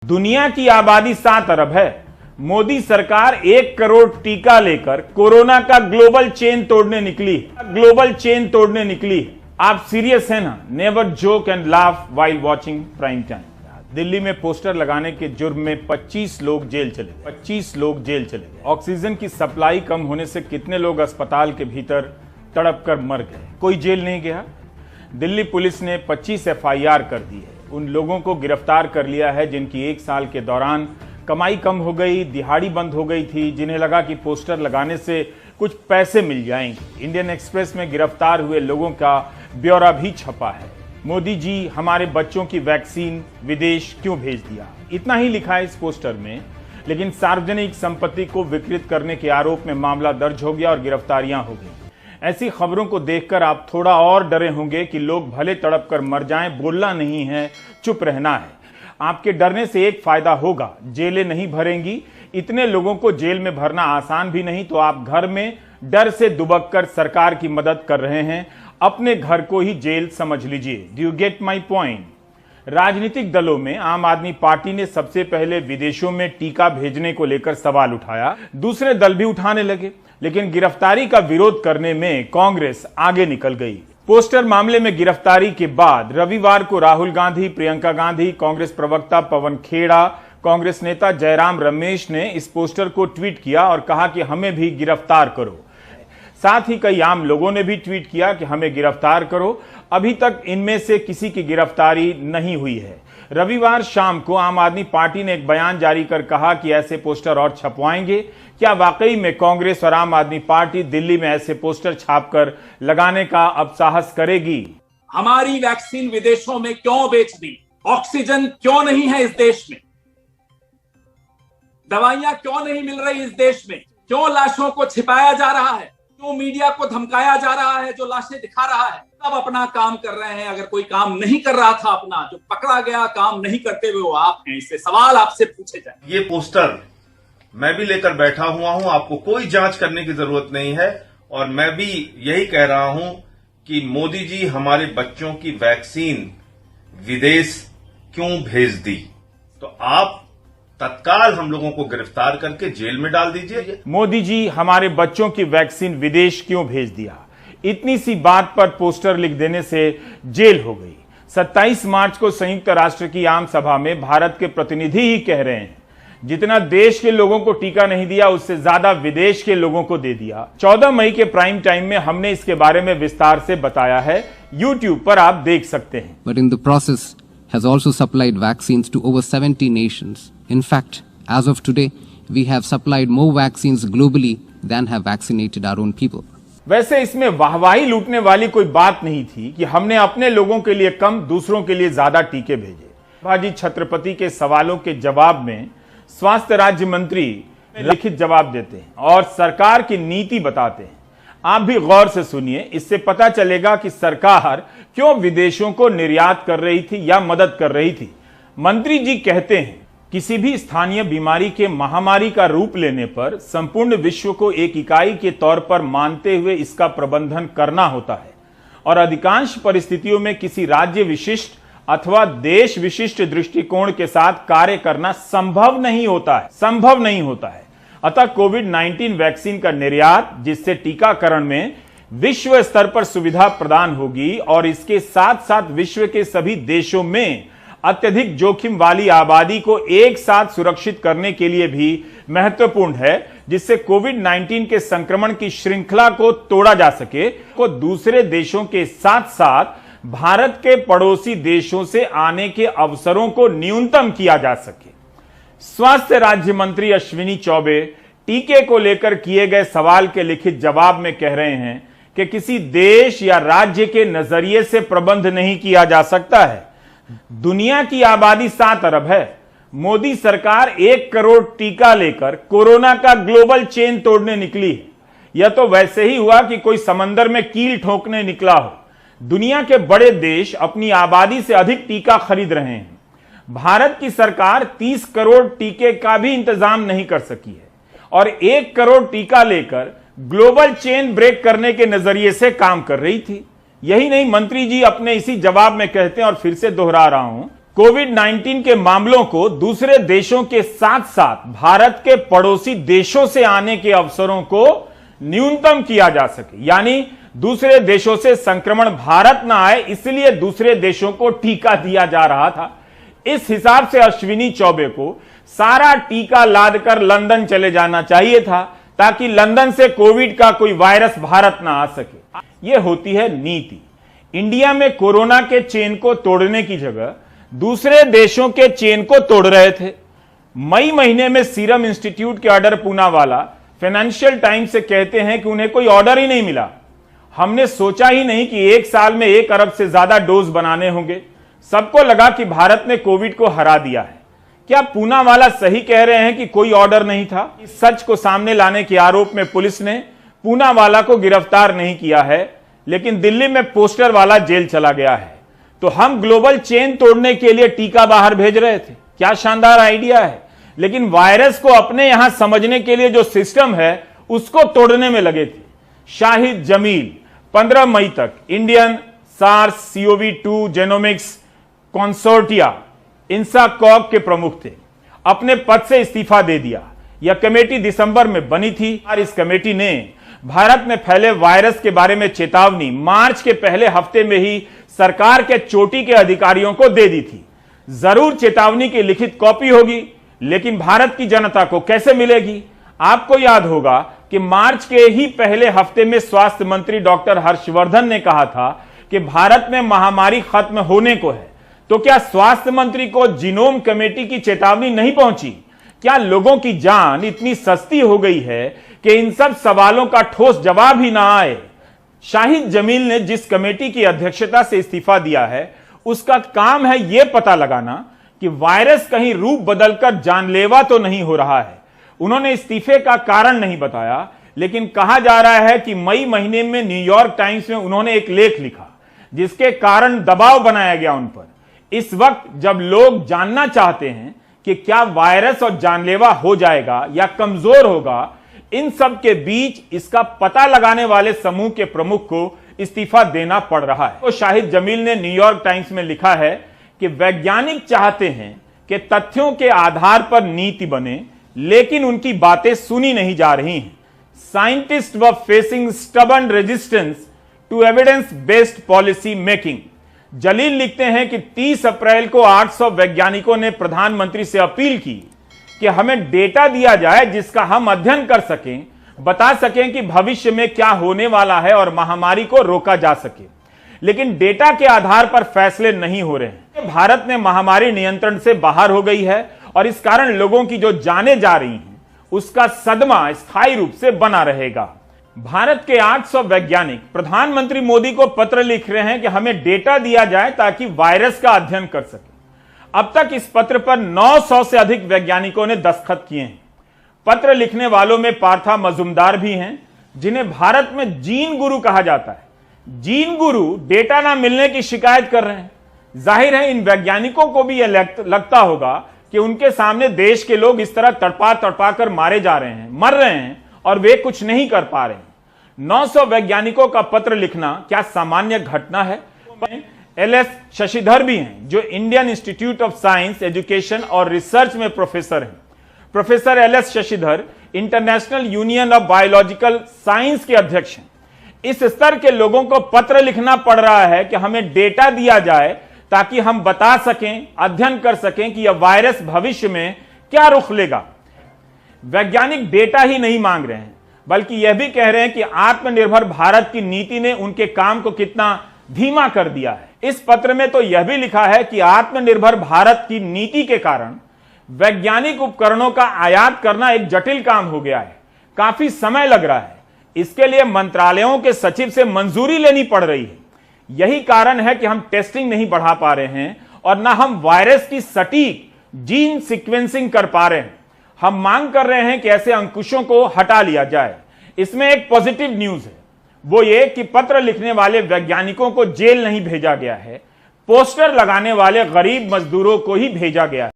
दुनिया की आबादी 7 अरब है। मोदी सरकार 1 करोड़ टीका लेकर कोरोना का ग्लोबल चेन तोड़ने निकली। आप सीरियस हैं ना? Never joke and laugh while watching prime time. Delhi में पोस्टर लगाने के जुर्म में 25 लोग जेल चले गए। ऑक्सीजन की सप्लाई कम होने से कितने लोग अस्पताल के भीतर तड़प कर मर गए, कोई जेल नहीं गया। दिल्ली पुलिस ने 25 एफआईआर कर दी है। उन लोगों को गिरफ्तार कर लिया है जिनकी 1 साल के दौरान कमाई कम हो गई, दिहाड़ी बंद हो गई थी, जिन्हें लगा कि पोस्टर लगाने से कुछ पैसे मिल जाएंगे। इंडियन एक्सप्रेस में गिरफ्तार हुए लोगों का ब्यौरा भी छपा है। मोदी जी हमारे बच्चों की वैक्सीन विदेश क्यों भेज दिया, इतना ही लिखा है इस पोस्टर में। लेकिन सार्वजनिक संपत्ति को विकृत करने के आरोप में मामला दर्ज हो गया और गिरफ्तारियां हो गई। ऐसी खबरों को देखकर आप थोड़ा और डरे होंगे कि लोग भले तड़प कर मर जाएं, बोलना नहीं है, चुप रहना है। आपके डरने से एक फायदा होगा, जेलें नहीं भरेंगी। इतने लोगों को जेल में भरना आसान भी नहीं, तो आप घर में डर से दुबक कर सरकार की मदद कर रहे हैं। अपने घर को ही जेल समझ लीजिए। Do you get my point? राजनीतिक दलों में आम आदमी पार्टी ने सबसे पहले विदेशों में टीका भेजने को लेकर सवाल उठाया, दूसरे दल भी उठाने लगे, लेकिन गिरफ्तारी का विरोध करने में कांग्रेस आगे निकल गई। पोस्टर मामले में गिरफ्तारी के बाद रविवार को राहुल गांधी, प्रियंका गांधी, कांग्रेस प्रवक्ता पवन खेड़ा, कांग्रेस नेता जयराम रमेश ने इस पोस्टर को ट्वीट किया और कहा कि हमें भी गिरफ्तार करो। साथ ही कई आम लोगों ने भी ट्वीट किया कि हमें गिरफ्तार करो। अभी तक इनमें से किसी की गिरफ्तारी नहीं हुई है। रविवार शाम को आम आदमी पार्टी ने एक बयान जारी कर कहा कि ऐसे पोस्टर और छपवाएंगे। क्या वाकई में कांग्रेस और आम आदमी पार्टी दिल्ली में ऐसे पोस्टर छापकर लगाने का अब साहस करेगी? हमारी वैक्सीन विदेशों में क्यों बेच दी? ऑक्सीजन क्यों नहीं है इस देश में? दवाइयां क्यों नहीं मिल रही इस देश में? क्यों लाशों को छिपाया जा रहा है? क्यों मीडिया को धमकाया जा रहा है जो लाशें दिखा रहा है? सब अपना काम कर रहे हैं। अगर कोई काम नहीं कर रहा था अपना, जो पकड़ा गया काम नहीं करते हुए, वो आप हैं। इससे सवाल आपसे पूछे जाए। ये पोस्टर मैं भी लेकर बैठा हुआ हूं, आपको कोई जांच करने की जरूरत नहीं है। और मैं भी यही कह रहा हूं कि मोदी जी हमारे बच्चों की वैक्सीन विदेश क्यों भेज दी, तो आप तत्काल हम लोगों को गिरफ्तार करके जेल में डाल दीजिए। मोदी जी हमारे बच्चों की वैक्सीन विदेश क्यों भेज दिया, इतनी सी बात पर पोस्टर लिख देने से जेल हो गई। 27 मार्च को संयुक्त राष्ट्र की आम सभा में भारत के प्रतिनिधि ही कह रहे हैं, जितना देश के लोगों को टीका नहीं दिया, उससे ज्यादा विदेश के लोगों को दे दिया। 14 मई के प्राइम टाइम में हमने इसके बारे में विस्तार से बताया है, YouTube पर आप देख सकते हैं। But in the process has also supplied vaccines to over 70 nations. In fact, as of today, we have supplied more vaccines globally than have vaccinated our own people. वैसे इसमें वाहवाही लूटने वाली कोई बात नहीं थी कि हमने अपने लोगों के लिए कम, दूसरों के लिए ज्यादा टीके भेजे। भाजी छत्रपति के सवालों के जवाब में स्वास्थ्य राज्य मंत्री लिखित जवाब देते हैं और सरकार की नीति बताते हैं। आप भी गौर से सुनिए, इससे पता चलेगा कि सरकार क्यों विदेशों को निर्यात कर रही थी या मदद कर रही थी। मंत्री जी कहते हैं, किसी भी स्थानीय बीमारी के महामारी का रूप लेने पर संपूर्ण विश्व को एक इकाई के तौर पर मानते हुए इसका प्रबंधन करना होता है और अधिकांश परिस्थितियों में किसी राज्य विशिष्ट अथवा देश विशिष्ट दृष्टिकोण के साथ कार्य करना संभव नहीं होता है। अतः कोविड-19 वैक्सीन का निर्यात, जिससे टीकाकरण में विश्व स्तर पर सुविधा प्रदान होगी और इसके साथ साथ विश्व के सभी देशों में अत्यधिक जोखिम वाली आबादी को एक साथ सुरक्षित करने के लिए भी महत्वपूर्ण है, जिससे कोविड-19 के संक्रमण की श्रृंखला को तोड़ा जा सके, को दूसरे देशों के साथ साथ भारत के पड़ोसी देशों से आने के अवसरों को न्यूनतम किया जा सके। स्वास्थ्य राज्य मंत्री अश्विनी चौबे टीके को लेकर किए गए सवाल के लिखित जवाब में कह रहे हैं कि किसी देश या राज्य के नजरिए से प्रबंध नहीं किया जा सकता है। दुनिया की आबादी 7 अरब है। मोदी सरकार 1 करोड़ टीका लेकर कोरोना का ग्लोबल चेन तोड़ने निकली है। यह तो वैसे ही हुआ कि कोई समंदर में कील ठोकने निकला हो। दुनिया के बड़े देश अपनी आबादी से अधिक टीका खरीद रहे हैं। भारत की सरकार 30 करोड़ टीके का भी इंतजाम नहीं कर सकी है और 1 करोड़ टीका लेकर ग्लोबल चेन ब्रेक करने के नजरिए से काम कर रही थी। यही नहीं, मंत्री जी अपने इसी जवाब में कहते हैं और फिर से दोहरा रहा हूं कोविड-19 के मामलों को दूसरे देशों के साथ साथ भारत के पड़ोसी देशों से आने के अवसरों को न्यूनतम किया जा सके, यानी दूसरे देशों से संक्रमण भारत ना आए, इसलिए दूसरे देशों को टीका दिया जा रहा था। इस हिसाब से अश्विनी चौबे को सारा टीका लादकर लंदन चले जाना चाहिए था, ताकि लंदन से कोविड का कोई वायरस भारत ना आ सके। यह होती है नीति। इंडिया में कोरोना के चेन को तोड़ने की जगह दूसरे देशों के चेन को तोड़ रहे थे। मई महीने में सीरम इंस्टीट्यूट के ऑर्डर पूनावाला फाइनेंशियल टाइम्स से कहते हैं कि उन्हें कोई ऑर्डर ही नहीं मिला। हमने सोचा ही नहीं कि 1 साल में 1 अरब से ज्यादा डोज बनाने होंगे। सबको लगा कि भारत ने कोविड को हरा दिया है। क्या पूनावाला सही कह रहे हैं कि कोई ऑर्डर नहीं था? इस सच को सामने लाने के आरोप में पुलिस ने पूनावाला को गिरफ्तार नहीं किया है, लेकिन दिल्ली में पोस्टर वाला जेल चला गया है। तो हम ग्लोबल चेन तोड़ने के लिए टीका बाहर भेज रहे थे। क्या शानदार आइडिया है, लेकिन वायरस को अपने यहां समझने के लिए जो सिस्टम है उसको तोड़ने में लगे थे। शाहिद जमील 15 मई तक Indian SARS-CoV-2 genomics consortia INSACOG के प्रमुख थे। अपने पद से इस्तीफा दे दिया। यह कमेटी दिसंबर में बनी थी और इस कमेटी ने भारत में फैले वायरस के बारे में चेतावनी मार्च के पहले हफ्ते में ही सरकार के चोटी के अधिकारियों को दे दी थी। जरूर चेतावनी की लिखित कॉपी होगी, लेकिन भारत की जनता को कैसे मिलेगी? आपको याद होगा कि मार्च के ही पहले हफ्ते में स्वास्थ्य मंत्री डॉक्टर हर्षवर्धन ने कहा था कि भारत में महामारी खत्म होने को है। तो क्या स्वास्थ्य मंत्री को जीनोम कमेटी की चेतावनी नहीं पहुंची? क्या लोगों की जान इतनी सस्ती हो गई है कि इन सब सवालों का ठोस जवाब ही ना आए? शाहिद जमील ने जिस कमेटी की अध्यक्षता से इस्तीफा दिया है, उसका काम है यह पता लगाना कि वायरस कहीं रूप बदलकर जानलेवा तो नहीं हो रहा है। उन्होंने इस्तीफे का कारण नहीं बताया, लेकिन कहा जा रहा है कि मई महीने में न्यूयॉर्क टाइम्स में उन्होंने एक लेख लिखा, जिसके कारण दबाव बनाया गया उन पर। इस वक्त जब लोग जानना चाहते हैं कि क्या वायरस और जानलेवा हो जाएगा या कमजोर होगा, इन सब के बीच इसका पता लगाने वाले समूह के प्रमुख को इस्तीफा देना पड़ रहा है। तो शाहिद जमील ने न्यूयॉर्क टाइम्स में लिखा है कि वैज्ञानिक चाहते हैं कि तथ्यों के आधार पर नीति बने, लेकिन उनकी बातें सुनी नहीं जा रही हैं। Scientist are facing stubborn resistance to evidence based policy making. Jalil लिखते हैं कि 30 अप्रैल को 800 वैज्ञानिकों ने प्रधानमंत्री से अपील की कि हमें डेटा दिया जाए जिसका हम अध्ययन कर सकें, बता सकें कि भविष्य में क्या होने वाला है और महामारी को रोका जा सके। लेकिन डेटा के आधार पर फैसले नहीं हो रहे हैं। भारत में महामारी नियंत्रण से बाहर हो गई है और इस कारण लोगों की जो जानें जा रही हैं, उसका सदमा स्थायी रूप से बना रहेगा। भारत के 800 वैज्ञानिक प्रधानमंत्री मोदी को पत्र लिख रहे हैं कि हमें डेटा दिया जाए ताकि वायरस का अध्ययन कर सके। अब तक इस पत्र पर 900 से अधिक वैज्ञानिकों ने दस्तखत किए हैं। पत्र लिखने वालों में पार्था मजुमदार भी हैं, जिन्हें भारत में जीन गुरु कहा जाता है। जीन गुरु डेटा ना मिलने की शिकायत कर रहे हैं। जाहिर है इन वैज्ञानिकों को भी यह लगता होगा कि उनके सामने देश के लोग इस तरह तड़पा कर मारे जा रहे हैं, मर रहे हैं और वे कुछ नहीं कर पा रहे हैं। 900 वैज्ञानिकों का पत्र लिखना क्या सामान्य घटना है? LS शशिधर भी हैं, जो Indian Institute of Science Education और रिसर्च में प्रोफेसर हैं। Professor LS Shashidhar International Union of Biological Science के अध्यक्ष हैं। इस स्तर के लोगों को पत्र लिखना पड़ रहा है कि हमें डेटा दिया जाए ताकि हम बता सकें, अध्ययन कर सकें कि यह वायरस भविष्य में क्या रुख लेगा। वैज्ञानिक डेटा ही नहीं मांग रहे हैं, बल्कि यह भी कह रहे हैं कि आत्मनिर्भर भारत की नीति ने उनके काम को कितना धीमा कर दिया है। इस पत्र में तो यह भी लिखा है कि आत्मनिर्भर भारत की नीति के कारण वैज्ञानिक उपकरणों का आयात करना एक जटिल काम हो गया है। काफी समय लग रहा है। इसके लिए मंत्रालयों के सचिव से मंजूरी लेनी पड़ रही है। यही कारण है कि हम टेस्टिंग नहीं बढ़ा पा रहे हैं और ना हम वायरस की सटीक जीन सीक्वेंसिंग कर पा रहे हैं। हम मांग कर रहे हैं कि ऐसे अंकुशों को हटा लिया जाए। इसमें एक पॉजिटिव न्यूज है, वो ये कि पत्र लिखने वाले वैज्ञानिकों को जेल नहीं भेजा गया है, पोस्टर लगाने वाले गरीब मजदूरों को ही भेजा गया है।